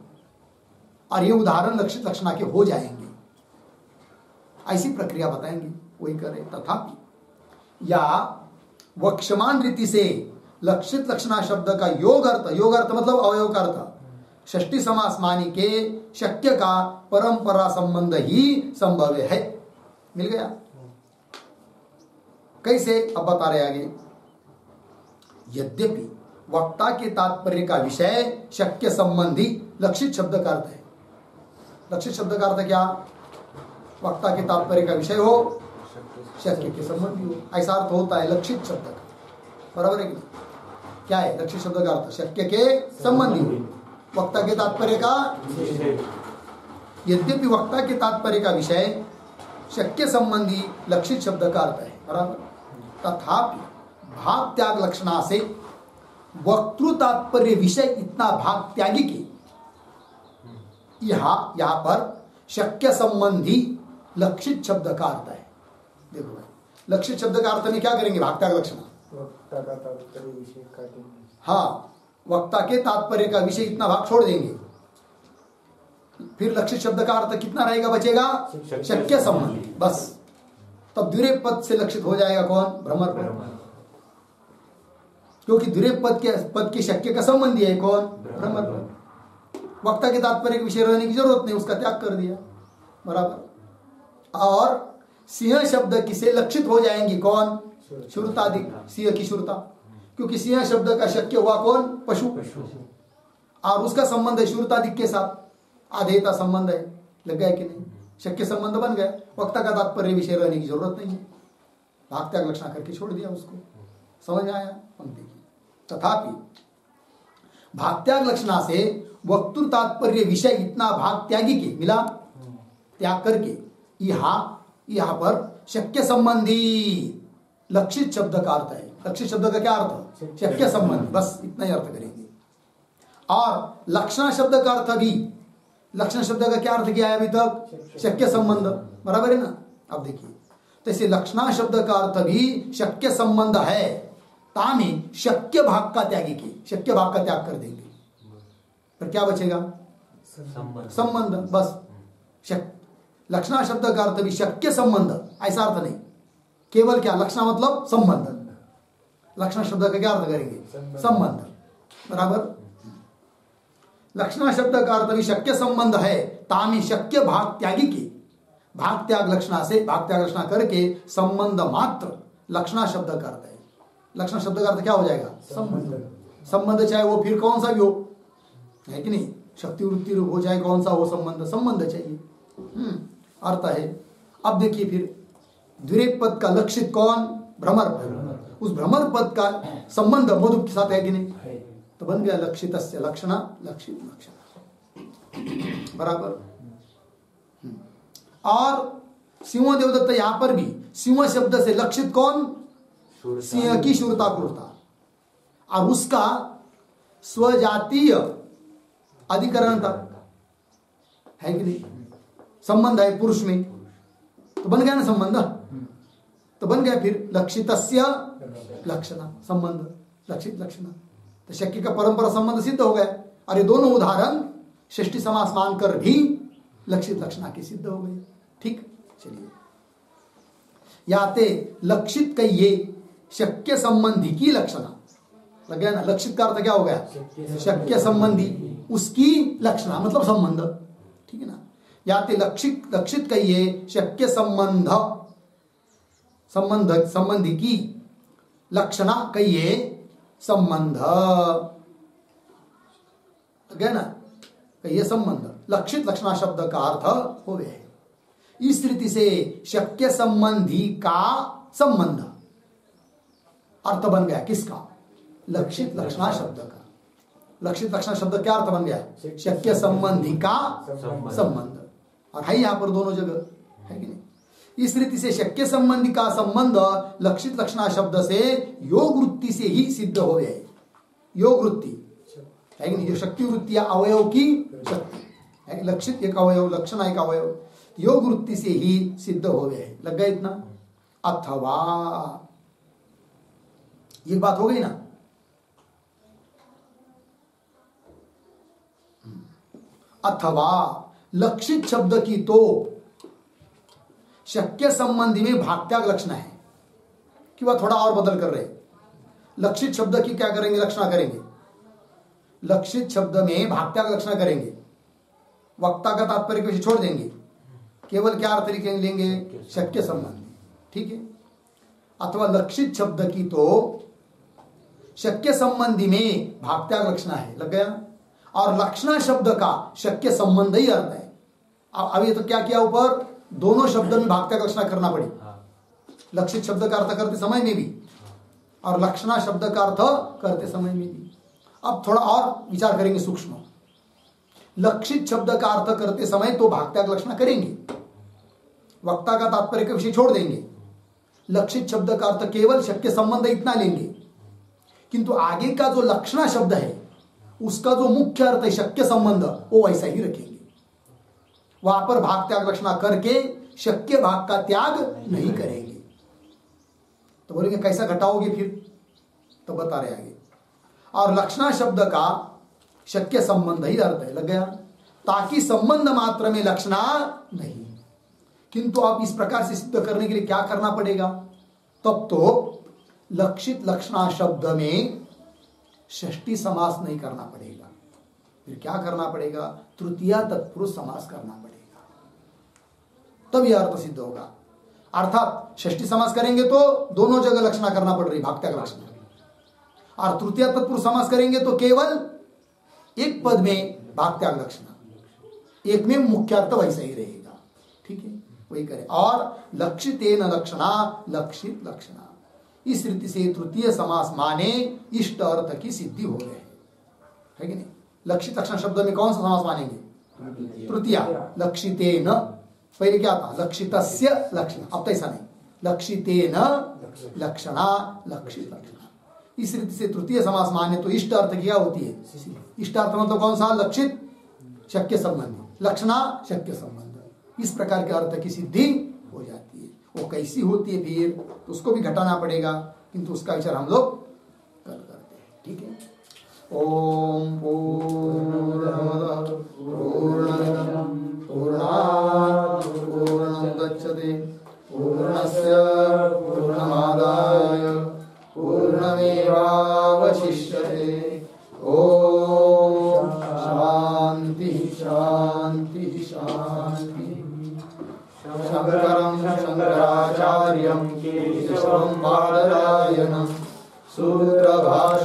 और ये उदाहरण लक्षित लक्षणा के हो जाएंगे। ऐसी प्रक्रिया बताएंगे, वही करे। तथापि या वक्षमान रीति से लक्षित लक्षणा शब्द का योग अर्थ मतलब अवयव का अर्थ षष्ठी समास मानी के शक्य का परंपरा संबंध ही संभव है। मिल गया? कैसे? अब बता रहे आगे। यद्यपि वक्ता के तात्पर्य का विषय शक्य संबंधी लक्षित शब्द का अर्थ है। लक्षित शब्द का अर्थ क्या? वक्ता के तात्पर्य का विषय हो, शक्य के संबंधी हो, ऐसा अर्थ होता है लक्षित शब्द का। बराबर है? क्या है लक्षित शब्द का अर्थ? शक्य के संबंधी हो, वक्ता के तात्पर्य का। यद्यपि वक्ता के तात्पर्य का विषय शक्य संबंधी लक्षित शब्द का अर्थ है, बराबर, तथापि भाग त्याग लक्षणा से वक्तृ तात्पर्य विषय इतना भाग त्यागी के यहां पर शक्य संबंधी लक्षित शब्द का अर्थ है। देखो भाई, लक्षित शब्द का अर्थ में क्या करेंगे? भाग त्याग लक्षणा। वक्ता का तात्पर्य विषय काटेंगे। हाँ, वक्ता के तात्पर्य का विषय इतना भाग छोड़ देंगे, फिर लक्षित शब्द का अर्थ कितना रहेगा? बचेगा शक्य संबंधी, बस। तब द्विरेफ पद से लक्षित हो जाएगा कौन? भ्रमर पद, क्योंकि द्विरेफ पद के शक्य का संबंधी है कौन? भ्रमर पद। वक्ता के तात्पर्य के विषय रहने की जरूरत नहीं, उसका त्याग कर दिया, बराबर। और सिंह शब्द किसे लक्षित हो जाएंगी कौन? श्रुतादि, सिंह की श्रुता, क्योंकि सिंह शब्द का शक्य हुआ कौन? पशु। और उसका संबंध है शूरतादिक के साथ, आधेयता संबंध है। लग गया कि नहीं? शक्य संबंध बन गया। वक्ता का तात्पर्य विषय रहने की जरूरत नहीं है, भाग त्याग लक्षणा करके छोड़ दिया उसको। समझ आया पंक्ति की? तथापि भाग त्याग लक्षणा से वक्तृ तात्पर्य विषय इतना भाग त्यागी के मिला, त्याग करके यहाँ पर शक्य संबंधी लक्षित शब्द का अर्थ है। लक्षित शब्द का क्या अर्थ? शक्य संबंधी, बस इतना ही अर्थ करेंगे। और लक्षण शब्द का अर्थ भी, लक्षण शब्द का क्या अर्थ किया है अभी तक? शक्य संबंध, बराबर है ना? अब देखिए, तो इसे लक्षणा शब्द का अर्थ भी शक्य संबंध है, तामे शक्य भाग का त्यागी के, शक्य भाग का त्याग कर देंगे, फिर क्या बचेगा? संबंध। बस लक्षणा शब्द का अर्थ भी शक्य संबंध, ऐसा अर्थ नहीं, केवल क्या? लक्षणा मतलब संबंध। लक्षण शब्द का क्या अर्थ करेंगे? संबंध, बराबर। लक्षणा शब्द का अर्थ भी शक्य संबंध है, तामी शक्य भाग त्यागी के, भाग त्याग लक्षणा से भाग त्याग लक्षणा करके संबंध मात्र लक्षणा शब्द का अर्थ है। लक्षण शब्द का अर्थ क्या हो जाएगा? संबंध। संबंध चाहे वो फिर कौन सा भी हो, है कि नहीं? शक्ति वृत्ति रूप हो, चाहे कौन सा हो, संबंध संबंध चाहिए, अर्थ है। अब देखिए फिर द्विरेफ पद का लक्षित कौन? भ्रमर पद। उस भ्रमर पद का संबंध मधुप के साथ है कि नहीं? तो बन गया लक्षितस्य लक्षणा, लक्षित लक्षण, बराबर। और सिंह देवदत्त यहां पर भी सिंह शब्द से लक्षित कौन? सिंह की शूरता क्रूरता, और उसका स्वजातीय अधिकरण था, है कि नहीं? संबंध है पुरुष में, तो बन गया ना संबंध। तो बन गया फिर लक्षितस्य लक्षणा, संबंध, लक्षित लक्षणा। तो शक्य का परंपरा संबंध सिद्ध हो गया। और ये दोनों उदाहरण षष्ठी समास मानकर भी लक्षित लक्षणा के सिद्ध हो गए। ठीक, चलिए। याते लक्षित कहिए शक्य संबंधी की लक्षणा, लग गया ना? लक्षित का अर्थ क्या हो गया? शक्य संबंधी, उसकी लक्षणा मतलब संबंध, ठीक है ना? याते लक्षित कहिए शक्य संबंध, संबंधी की लक्षणा कहिए संबंध, गया ना? कहिए संबंध, लक्षित लक्षणा शब्द का अर्थ हो गया। इस रीति से शक्य संबंधी का संबंध अर्थ बन गया किसका? लक्षित लक्षणा शब्द का। लक्षित लक्षणा शब्द क्या अर्थ बन गया? शक्य संबंधी का संबंध, और है यहां पर दोनों जगह, है कि नहीं? इस रीति से शक्य संबंधी का संबंध लक्षित लक्षणा शब्द से योग वृत्ति से ही सिद्ध हो गए। योग वृत्ति है कि नहीं? जो शक्ति वृत्ति या अवयव की शक्ति है, लक्षित एक अवयव, लक्षण एक अवयव, योग वृत्ति से ही सिद्ध हो गए। लग गया इतना? अथवा, ये बात हो गई ना? अथवा लक्षित शब्द की तो शक्य संबंधी में भाग त्याग लक्षण है, कि वह थोड़ा और बदल कर रहे। लक्षित शब्द की क्या करेंगे? लक्षणा करेंगे। लक्षित शब्द में भाग त्याग लक्षणा करेंगे, वक्ता का तात्पर्य को छोड़ देंगे, केवल क्या अर्थ लेंगे? शक्य संबंधी, ठीक है? अथवा लक्षित शब्द की तो शक्य संबंधी में भाग त्याग लक्षणा है, लग गया? और लक्षणा शब्द का शक्य संबंध ही अर्थ है। अब ये तो क्या किया ऊपर? दोनों शब्द में भाग त्याग लक्षणा करना पड़ी, लक्षित शब्द का अर्थ करते समय में भी और लक्षणा शब्द का अर्थ करते समय में भी। अब थोड़ा और विचार करेंगे सूक्ष्म। लक्षित शब्द का अर्थ करते समय तो भाग त्याग लक्षणा करेंगे, वक्ता का तात्पर्य का विषय छोड़ देंगे, लक्षित शब्द का अर्थ केवल शक्य संबंध इतना लेंगे, किंतु आगे का जो लक्षणा शब्द है उसका जो मुख्य अर्थ है शक्य संबंध, वो वैसा ही रखेंगे। वहां पर भाग त्याग लक्षणा करके शक्य भाग का त्याग नहीं करेंगे। तो बोलेंगे कैसा घटाओगे फिर? तो बता रहे आगे। और लक्षणा शब्द का शक्य संबंध ही अर्थ है, लग गया? ताकि संबंध मात्र में लक्षणा नहीं। किंतु आप इस प्रकार से सिद्ध करने के लिए क्या करना पड़ेगा? तब तो लक्षित लक्षणा शब्द में षष्ठी समास नहीं करना पड़ेगा, फिर क्या करना पड़ेगा? तृतीया तत्पुरुष समास करना पड़ेगा, तब यह अर्थ सिद्ध होगा। अर्थात षष्ठी समास करेंगे तो दोनों जगह लक्षणा करना पड़ रही, भाग त्याग लक्षणा, और तृतीय तत्पुरुष समास करेंगे तो केवल एक पद में भाग त्याग लक्षणा, एक में मुख्य अर्थ वैसा ही रहेगा। ठीक है, वही करें। और लक्षितेन लक्षणा लक्षित लक्षणा, इस रीति से तृतीय समास माने इष्ट अर्थ की सिद्धि हो रहे है कि नहीं। लक्षित लक्षण शब्द में कौन सा समास मानेंगे? तृतीय। लक्षितेन पहले क्या था? लक्षितस्य लक्षण, अब तो ऐसा नहीं, लक्षितेन लक्षणा लक्षित लक्षणा। इस रीति से तृतीय समास माने तो इष्ट अर्थ क्या होती है? इष्ट अर्थ मतलब कौन सा? लक्षित शक्य संबंध, लक्षणा शक्य संबंध। इस प्रकार के अर्थ की सिद्धि हो जाती है। वो कैसी होती है फिर तो उसको भी घटाना पड़ेगा, किंतु उसका विचार हम लोग कल करते हैं। ठीक है। ओम पूर्णमदः पूर्णमिदं पूर्णात् पूर्णमुदच्यते पूर्णस्य पूर्णमादाय पूर्णमेवावशिष्यते। ओम शांति शांति शांति। शंकरं शंकराचार्यं केशवं बादरायणं सूत्रभाष्यं